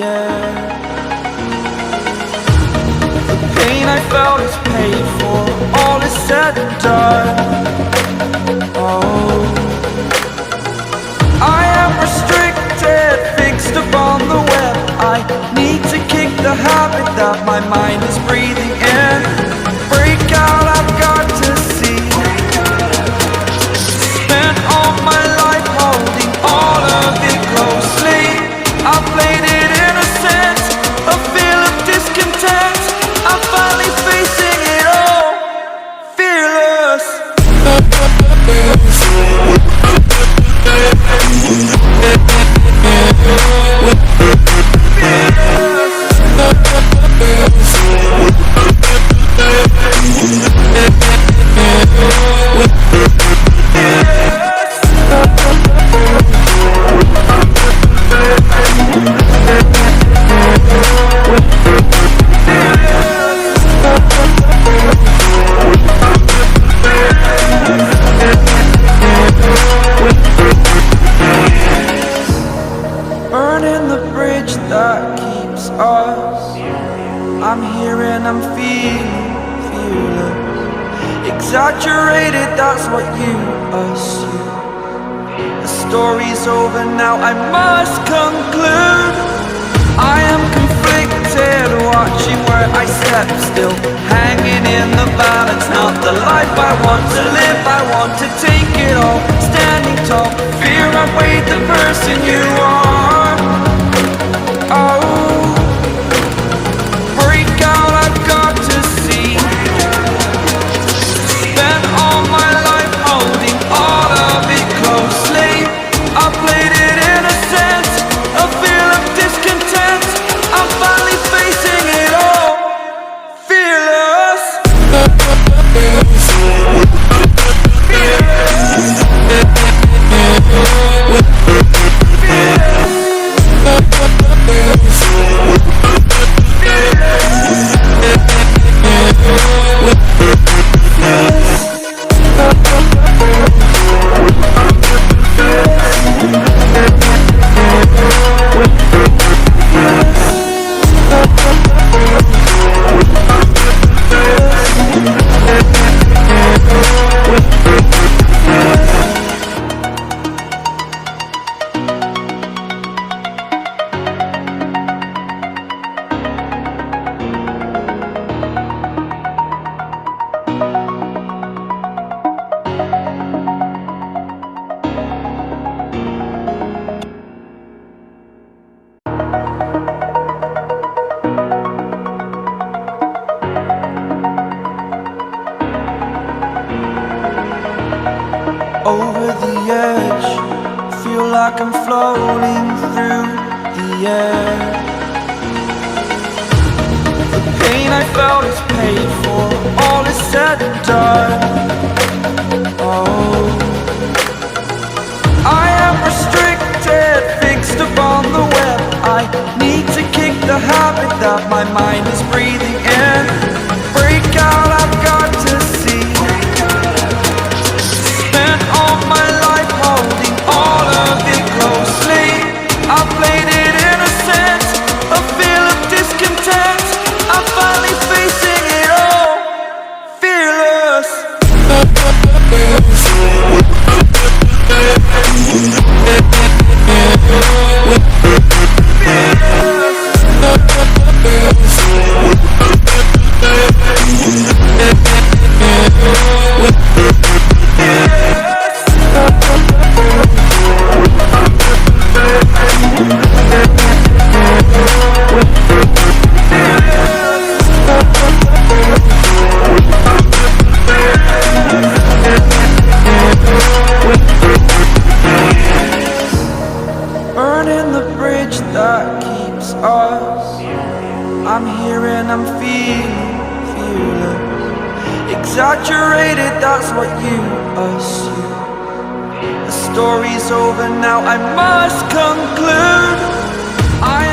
air. The pain I felt is paid for, all is said and done. Oh, I am restricted, fixed upon the web. I need to kick the habit that my mind is breathing in. Break out, I've got to see. Spent all my life holding all of it closely. I played it innocent, a feel of discontent. I'm finally facing it all, fearless. Burning the bridge that keeps us. I'm here and I'm feeling fearless. Exaggerated, that's what you assume. The story's over now, I must conclude. I am conflicted, watching where I step still, hanging in the balance. Not the life I want to live, I want to take it all. Standing tall, fear I've weighed the person you are. Oh, break out, I've got to see. Spent all my life holding all of it closely. I played it innocent, a feel of discontent. I'm finally facing it all, fearless. Over the edge, feel like I'm floating through the air. The pain I felt is paid for, all is said and done. Oh, I am restricted, fixed upon the web. I need to kick the habit that my mind is breathing in. Break out, I've got to see. Spent all my life holding all of it closely. I played it innocent, a feel of discontent. I'm finally facing it all, fearless. Burning the bridge that keeps us. I'm here and I'm feeling fearless. Exaggerated, that's what you assume. The story's over now, I must conclude. I